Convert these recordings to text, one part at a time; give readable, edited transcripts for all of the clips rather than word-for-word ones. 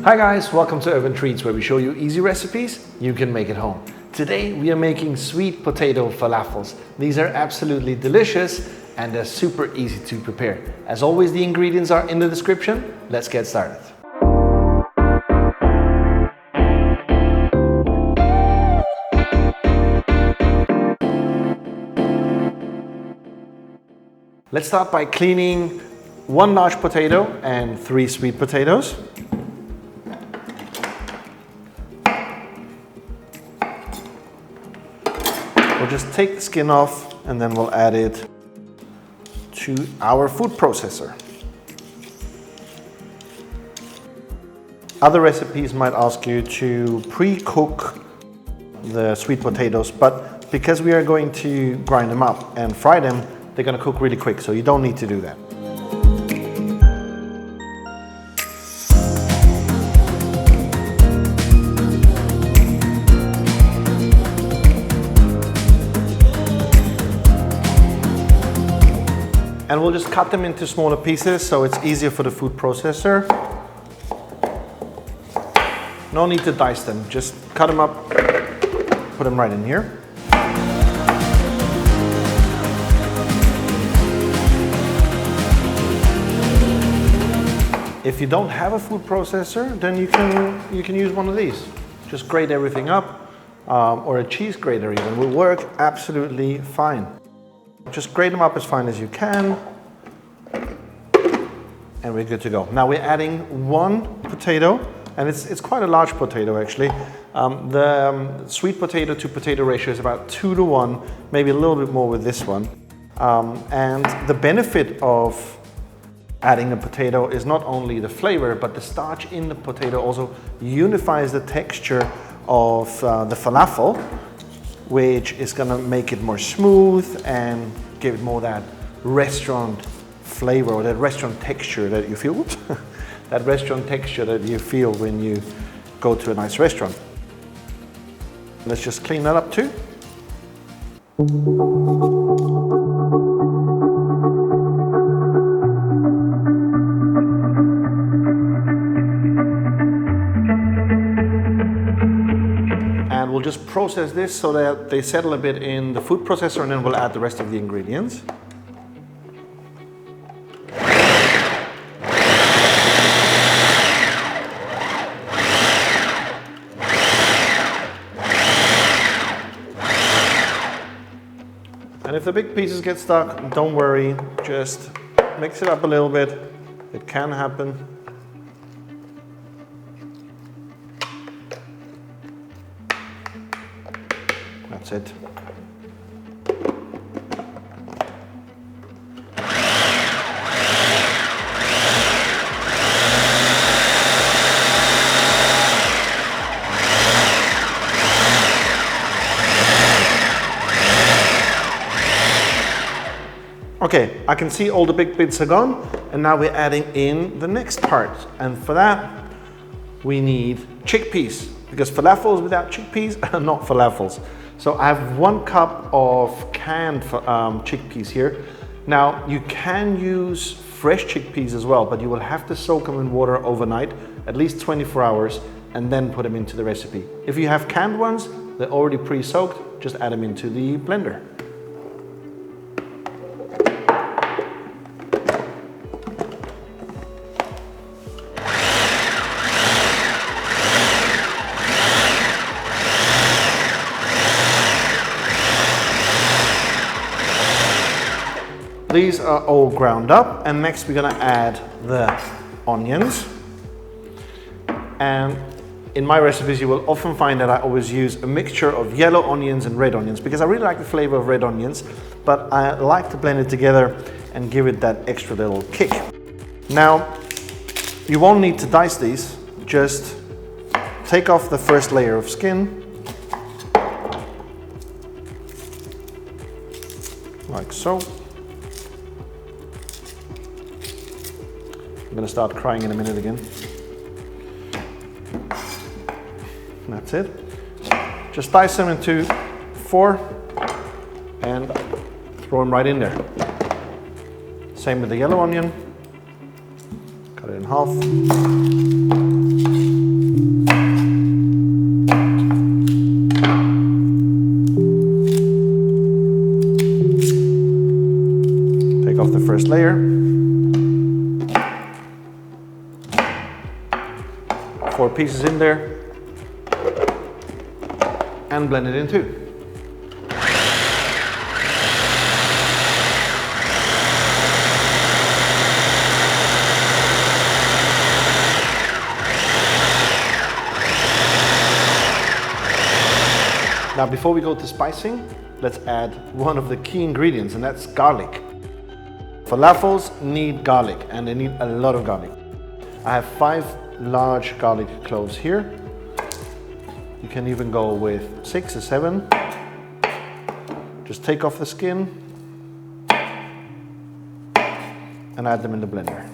Hi guys, welcome to Urban Treats, where we show you easy recipes you can make at home. Today we are making sweet potato falafels. These are absolutely delicious and they're super easy to prepare. As always, the ingredients are in the description. Let's get started. Let's start by cleaning 1 large potato and 3 sweet potatoes. We'll just take the skin off and then we'll add it to our food processor. Other recipes might ask you to pre-cook the sweet potatoes, but because we are going to grind them up and fry them, they're going to cook really quick, so you don't need to do that. And we'll just cut them into smaller pieces so it's easier for the food processor. No need to dice them, just cut them up, put them right in here. If you don't have a food processor, then you can use one of these. Just grate everything up, or a cheese grater even will work absolutely fine. Just grate them up as fine as you can, and we're good to go. Now we're adding 1 potato, and it's quite a large potato actually. The sweet potato to potato ratio is about 2 to 1, maybe a little bit more with this one. And the benefit of adding a potato is not only the flavor, but the starch in the potato also unifies the texture of the falafel, which is gonna make it more smooth and give it more that restaurant flavor or that restaurant texture that you feel. Whoops, that restaurant texture that you feel when you go to a nice restaurant. Let's just clean that up too. And we'll just process this so that they settle a bit in the food processor, and then we'll add the rest of the ingredients. And if the big pieces get stuck, don't worry, just mix it up a little bit. It can happen. That's it. Okay, I can see all the big bits are gone, and now we're adding in the next part. And for that, we need chickpeas, because falafels without chickpeas are not falafels. So I have 1 cup of canned chickpeas here. Now you can use fresh chickpeas as well, but you will have to soak them in water overnight, at least 24 hours, and then put them into the recipe. If you have canned ones, they're already pre-soaked, just add them into the blender. These are all ground up, and next we're gonna add the onions. And in my recipes you will often find that I always use a mixture of yellow onions and red onions, because I really like the flavor of red onions, but I like to blend it together and give it that extra little kick. Now, you won't need to dice these, just take off the first layer of skin, like so. I'm going to start crying in a minute again. That's it. Just dice them into 4 and throw them right in there. Same with the yellow onion. Cut it in half. Take off the first layer. 4 pieces in there. And blend it in too. Now before we go to spicing, let's add one of the key ingredients, and that's garlic. Falafels need garlic, and they need a lot of garlic. I have 5 large garlic cloves here. You can even go with 6 or 7. Just take off the skin and add them in the blender.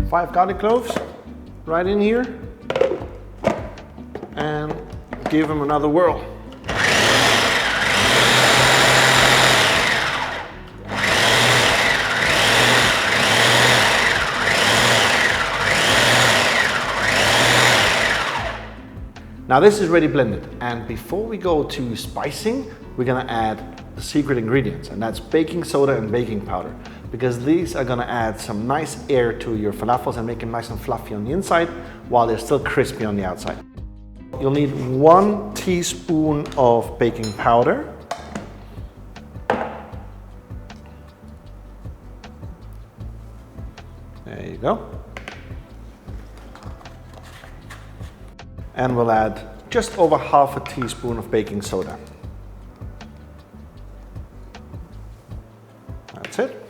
Five garlic cloves right in here, and give them another whirl. Now this is ready blended, and before we go to spicing, we're gonna add the secret ingredients, and that's baking soda and baking powder, because these are gonna add some nice air to your falafels and make them nice and fluffy on the inside while they're still crispy on the outside. You'll need 1 teaspoon of baking powder. There you go. And we'll add just over half a teaspoon of baking soda. That's it.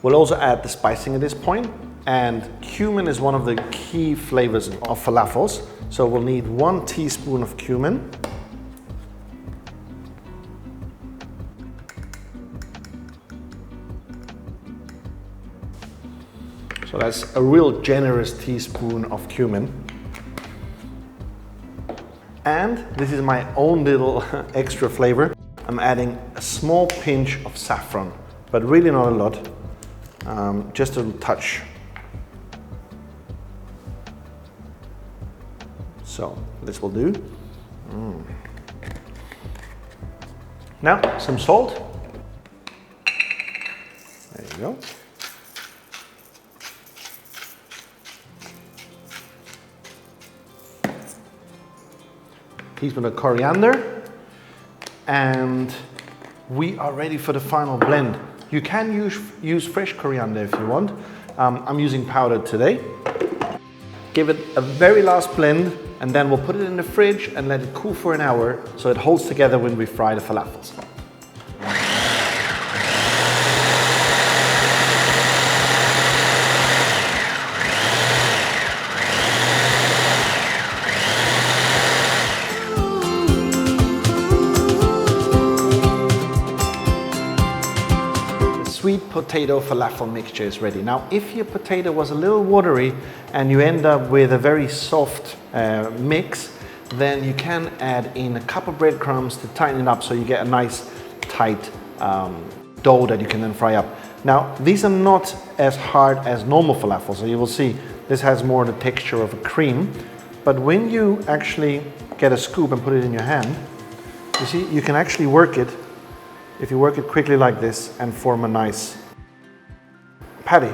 We'll also add the spicing at this point, and cumin is one of the key flavors of falafels. So we'll need 1 teaspoon of cumin. So that's a real generous teaspoon of cumin. And this is my own little extra flavor. I'm adding a small pinch of saffron, but really not a lot. Just a little touch. So this will do. Now some salt. There you go. Teaspoon of coriander, and we are ready for the final blend. You can use fresh coriander if you want. I'm using powdered today. Give it a very last blend, and then we'll put it in the fridge and let it cool for an hour so it holds together when we fry the falafels. Sweet potato falafel mixture is ready. Now, if your potato was a little watery and you end up with a very soft mix, then you can add in a cup of bread crumbs to tighten it up so you get a nice tight dough that you can then fry up. Now, these are not as hard as normal falafels, so you will see this has more the texture of a cream. But when you actually get a scoop and put it in your hand, you see, you can actually work it. If you work it quickly like this and form a nice patty.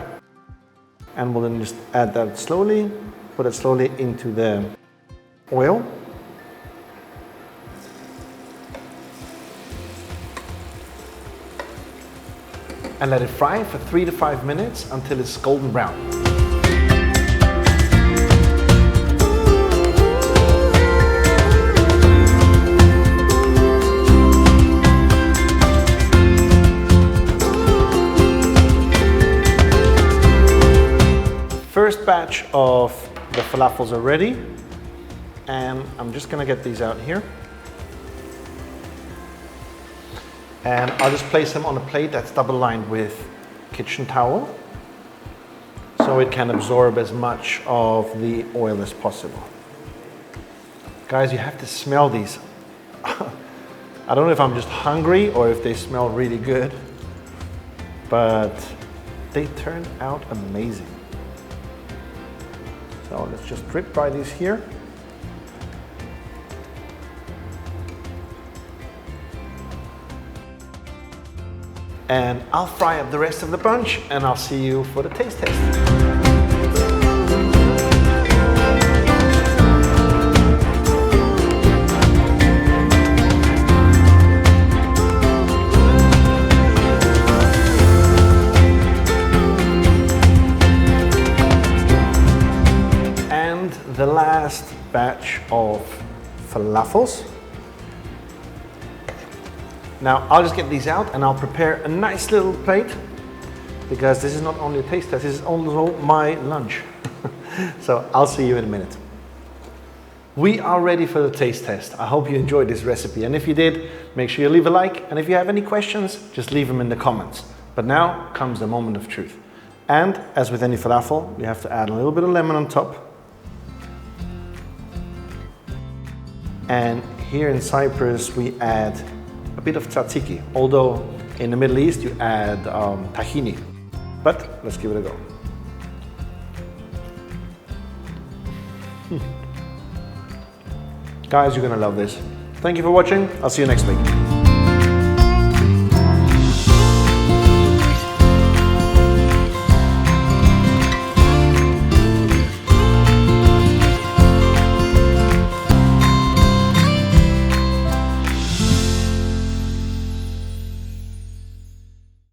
And we'll then just add that slowly, put it slowly into the oil. And let it fry for 3 to 5 minutes until it's golden brown. First batch of the falafels are ready, and I'm just gonna get these out here. And I'll just place them on a plate that's double lined with kitchen towel. so it can absorb as much of the oil as possible. Guys, you have to smell these. I don't know if I'm just hungry or if they smell really good, but they turn out amazing. So let's just drip dry these here. And I'll fry up the rest of the bunch and I'll see you for the taste test. The last batch of falafels. Now I'll just get these out and I'll prepare a nice little plate, because this is not only a taste test, this is also my lunch. So I'll see you in a minute. We are ready for the taste test. I hope you enjoyed this recipe, and if you did, make sure you leave a like, and if you have any questions, just leave them in the comments. But now comes the moment of truth. And as with any falafel, you have to add a little bit of lemon on top. And here in Cyprus, we add a bit of tzatziki, although in the Middle East, you add tahini. But let's give it a go. Guys, you're gonna love this. Thank you for watching. I'll see you next week.